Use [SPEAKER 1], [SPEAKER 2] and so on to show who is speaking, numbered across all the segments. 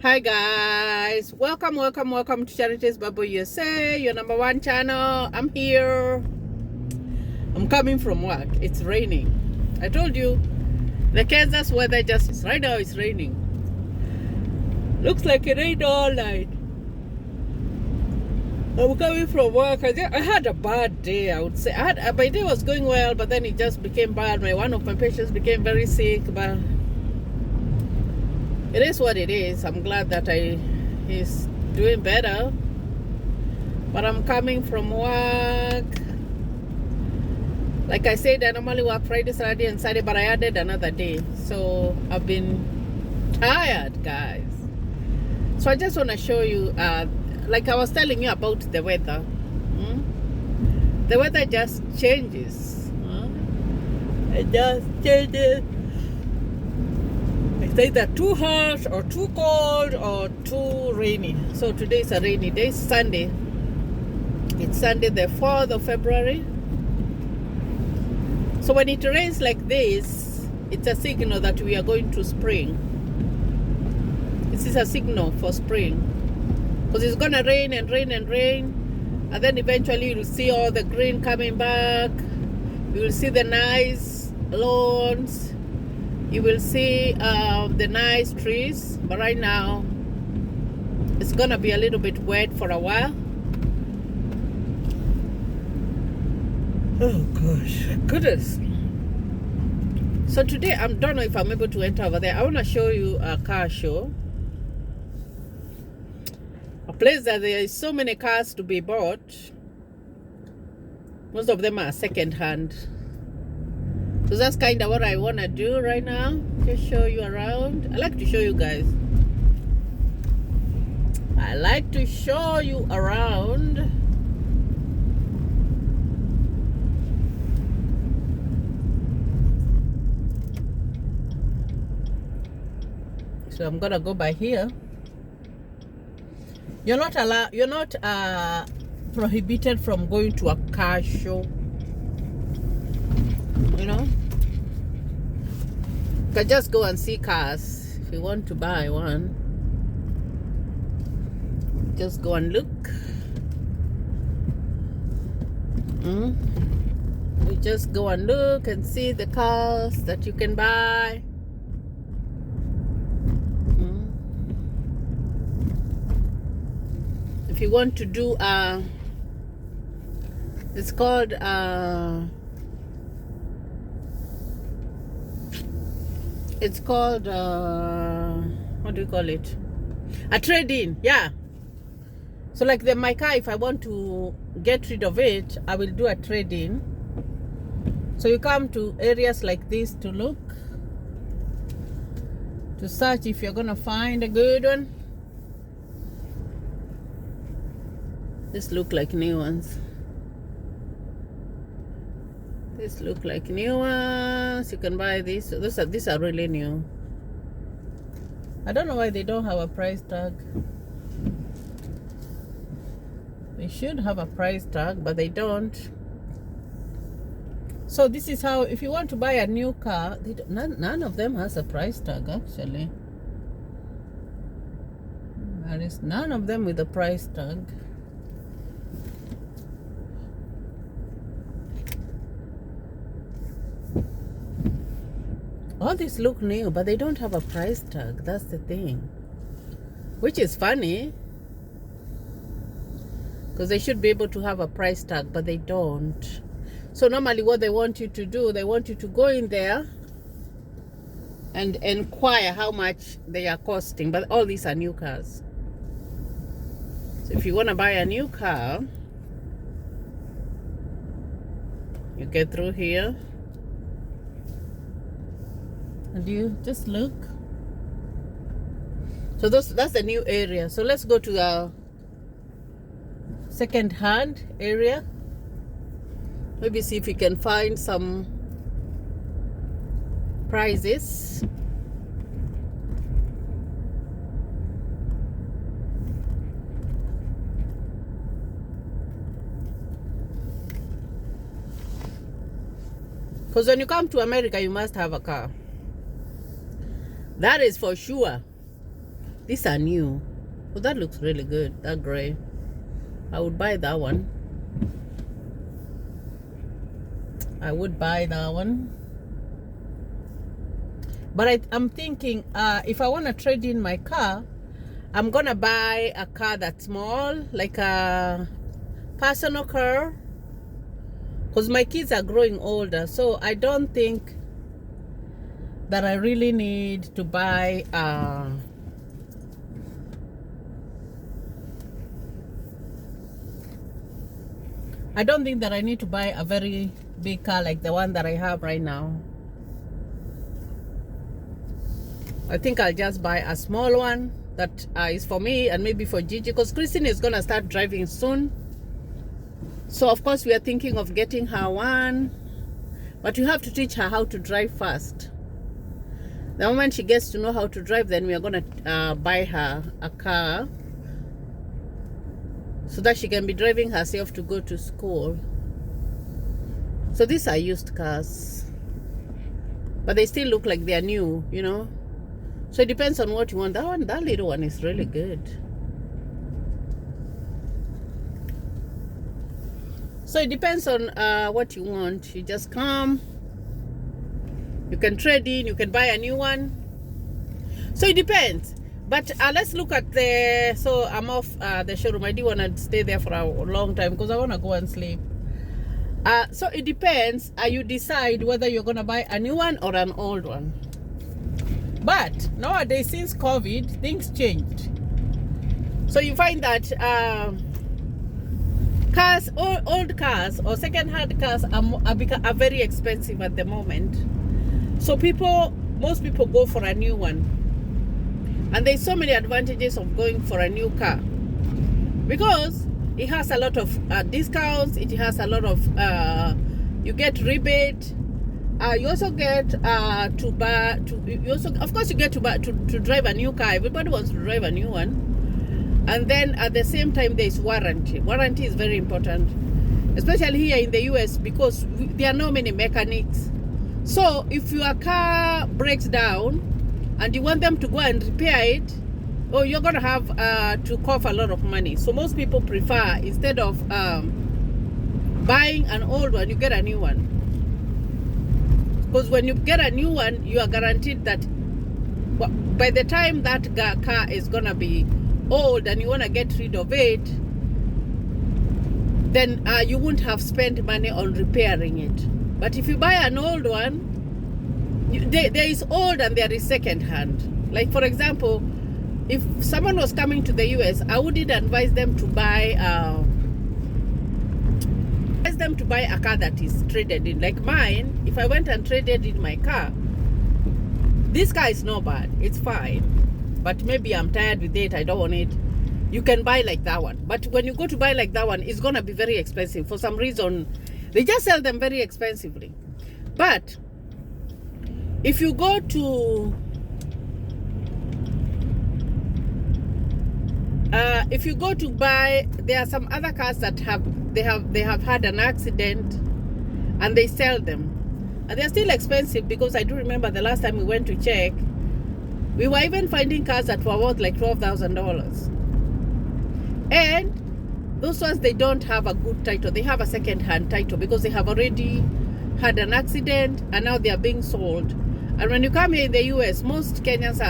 [SPEAKER 1] Hi guys, welcome to Charities Bible USA, your number one channel. I'm here. I'm coming from work. It's raining. I told you the Kansas weather just right now it's raining. Looks like it rained all night. I'm coming from work. I had a bad day, I would say. My day was going well, but then it just became bad. One of my patients became very sick, but it is what it is. I'm glad that he's doing better. But I'm coming from work. Like I said, I normally work Friday, Saturday, and Sunday, but I added another day. So I've been tired, guys. So I just want to show you, like I was telling you about the weather. The weather just changes. It just changes. It's either too hot or too cold or too rainy. So today is a rainy day, Sunday. It's Sunday the 4th of February. So when it rains like this, it's a signal that we are going to spring. This is a signal for spring. Because it's going to rain and rain and rain. And then eventually you'll see all the green coming back. You will see the nice lawns. You will see the nice trees. But right now, it's going to be a little bit wet for a while. Oh gosh, goodness. So today, I don't know if I'm able to enter over there. I want to show you a car show. A place that there is so many cars to be bought. Most of them are second hand. So that's kind of what I want to do right now. Just show you around. I like to show you guys. I like to show you around. So I'm gonna go by here. You're not allowed. You're not prohibited from going to a car show. You know, you can just go and see cars if you want to buy one. Just go and look. You just go and look and see the cars that you can buy. If you want to do it's called what do you call it, a trade-in. Yeah, so like my car, if I want to get rid of it, I will do a trade-in. So you come to areas like this to look, to search if you're gonna find a good one. This look like new ones. This look like new ones. You can buy these. These are really new. I don't know why they don't have a price tag. They should have a price tag, but they don't. So this is how, if you want to buy a new car, none of them has a price tag actually. There is none of them with a price tag. All these look new, but they don't have a price tag. That's the thing. Which is funny. Because they should be able to have a price tag, but they don't. So normally what they want you to do, they want you to go in there and inquire how much they are costing. But all these are new cars. So if you want to buy a new car, you get through here. And you just look. So that's the new area. So let's go to the second hand area. Maybe see if we can find some prices. Because when you come to America, you must have a car. That is for sure. These are new. Oh, that looks really good. That gray. I would buy that one. I would buy that one. But I'm thinking, if I want to trade in my car, I'm gonna buy a car that's small, like a personal car, because my kids are growing older. So I don't think that I really need to buy I don't think that I need to buy a very big car like the one that I have right now. I think I'll just buy a small one that is for me and maybe for Gigi, because Christine is gonna start driving soon. So of course we are thinking of getting her one, but you have to teach her how to drive first. The moment she gets to know how to drive, then we are gonna buy her a car so that she can be driving herself to go to school. So these are used cars, but they still look like they're new, you know. So it depends on what you want. That little one is really good. So it depends on what you want. You just come. You can trade in. You can buy a new one. So it depends. But let's look at the... So I'm off the showroom. I do want to stay there for a long time because I want to go and sleep. So it depends. You decide whether you're going to buy a new one or an old one. But nowadays, since COVID, things changed. So you find that cars, old cars or second-hand cars are very expensive at the moment. So most people go for a new one. And there's so many advantages of going for a new car, because it has a lot of discounts. It has a lot of you get rebate. You also get of course you get to drive a new car. Everybody wants to drive a new one. And then at the same time there's warranty. Warranty is very important, especially here in the US, because there are not many mechanics. So if your car breaks down and you want them to go and repair it, oh, you're gonna have to cough a lot of money. So most people prefer, instead of buying an old one, you get a new one. Because when you get a new one, you are guaranteed that by the time that car is gonna be old and you wanna get rid of it, then you won't have spent money on repairing it. But if you buy an old one, there is old and there is second hand. Like for example, if someone was coming to the US, I wouldn't advise them to buy a car that is traded in. Like mine, if I went and traded in my car, this car is not bad, it's fine, but maybe I'm tired with it, I don't want it, you can buy like that one. But when you go to buy like that one, it's gonna be very expensive. For some reason, they just sell them very expensively. But if you go to buy, there are some other cars that have had an accident and they sell them, and they're still expensive, because I do remember the last time we went to check, we were even finding cars that were worth like $12,000. And those ones, they don't have a good title. They have a second-hand title because they have already had an accident and now they are being sold. And when you come here in the US, most Kenyans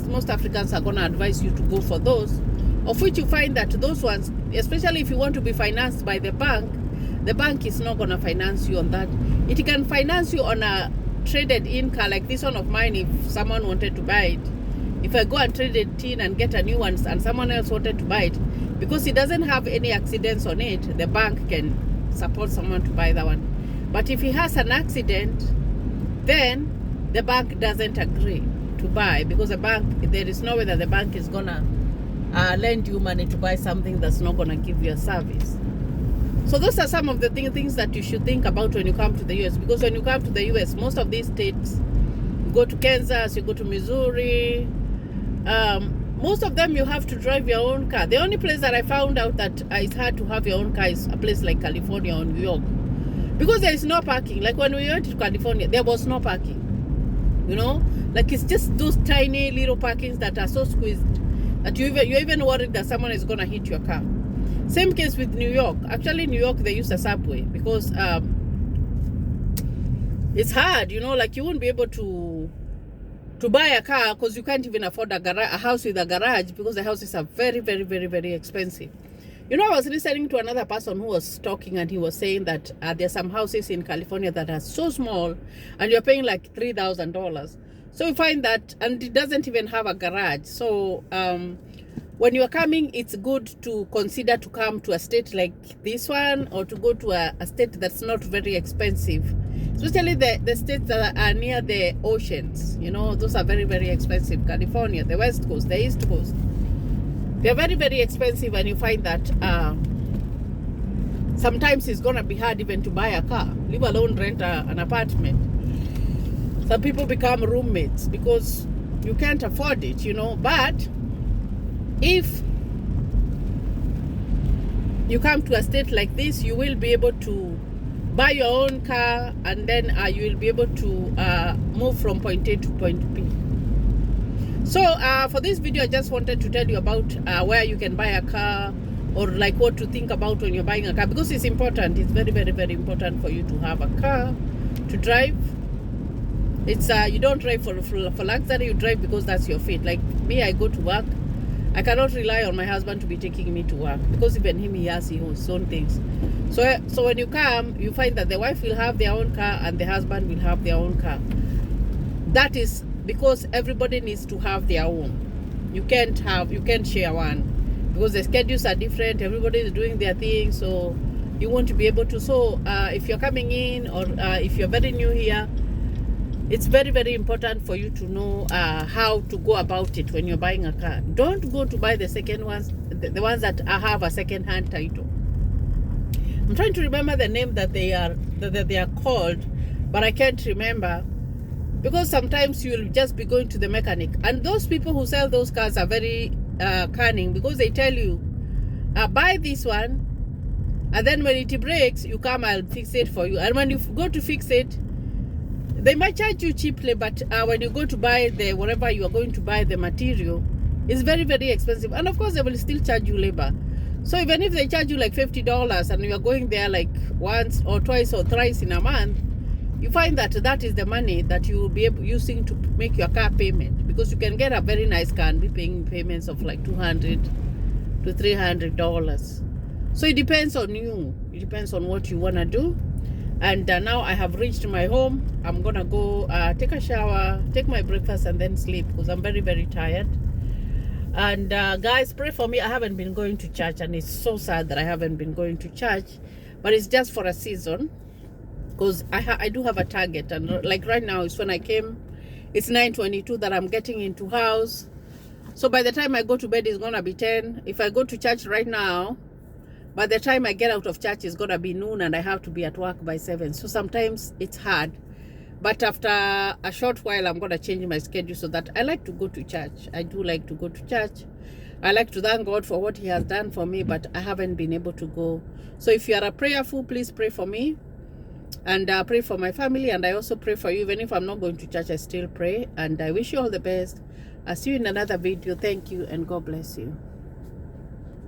[SPEAKER 1] most Africans are going to advise you to go for those, of which you find that those ones, especially if you want to be financed by the bank is not going to finance you on that. It can finance you on a traded in car like this one of mine. If someone wanted to buy it, if I go and trade it in and get a new one and someone else wanted to buy it, because it doesn't have any accidents on it, the bank can support someone to buy that one. But if he has an accident, then the bank doesn't agree to buy, because there is no way that the bank is gonna lend you money to buy something that's not gonna give you a service. So those are some of the things that you should think about when you come to the US, because when you come to the US, most of these states, you go to Kansas, you go to Missouri, most of them you have to drive your own car. The only place that I found out that it's hard to have your own car is a place like California or New York, because there is no parking. Like when we went to California, there was no parking. You know, like it's just those tiny little parkings that are so squeezed. that you're even worried that someone is going to hit your car. Same case with New York. Actually, in New York, they use the subway because it's hard, you know, like you won't be able to buy a car because you can't even afford a house with a garage, because the houses are very, very, very, very expensive. You know, I was listening to another person who was talking, and he was saying that there are some houses in California that are so small and you're paying like $3,000. So you find that, and it doesn't even have a garage. So when you're coming, it's good to consider to come to a state like this one, or to go to a state that's not very expensive. Especially the states that are near the oceans. You know, those are very, very expensive. California, the West Coast, the East Coast. They're very, very expensive, and you find that sometimes it's going to be hard even to buy a car, leave alone rent an apartment. Some people become roommates because you can't afford it, you know. But if you come to a state like this, you will be able to buy your own car, and then you will be able to move from point A to point B. So for this video, I just wanted to tell you about where you can buy a car, or like what to think about when you're buying a car, because it's important. It's very, very, very important for you to have a car to drive. It's you don't drive for luxury. You drive because that's your fit. Like me, I go to work. I cannot rely on my husband to be taking me to work, because even him, he has his own things. So when you come, you find that the wife will have their own car and the husband will have their own car. That is because everybody needs to have their own. You can't share one, because the schedules are different. Everybody is doing their thing, so you won't be able to. So if you're coming in, or if you're very new here, it's very, very important for you to know how to go about it when you're buying a car. Don't go to buy the second ones, the ones that have a second-hand title. I'm trying to remember the name that they are called, but I can't remember, because sometimes you'll just be going to the mechanic, and those people who sell those cars are very cunning, because they tell you, buy this one, and then when it breaks, you come, I'll fix it for you. And when you go to fix it, they might charge you cheaply, but when you go to buy whatever you are going to buy, the material, it's very, very expensive. And of course, they will still charge you labor. So even if they charge you like $50 and you are going there like once or twice or thrice in a month, you find that that is the money that you will be using to make your car payment, because you can get a very nice car and be paying payments of like $200 to $300. So it depends on you. It depends on what you want to do. And now I have reached my home. I'm gonna go take a shower, take my breakfast, and then sleep, because I'm very, very tired. And guys, pray for me. I haven't been going to church, and it's so sad that I haven't been going to church, but it's just for a season, because I do have a target. And like right now, it's when I came, it's 9:22 that I'm getting into house. So by the time I go to bed, it's gonna be 10. If I go to church right now, by the time I get out of church, it's gonna be noon, and I have to be at work by 7. So sometimes it's hard, but after a short while, I'm gonna change my schedule so that I like to go to church. I do like to go to church. I like to thank God for what He has done for me, but I haven't been able to go. So if you are a prayerful, please pray for me, and pray for my family. And I also pray for you. Even if I'm not going to church, I still pray. And I wish you all the best. I'll see you in another video. Thank you, and God bless you.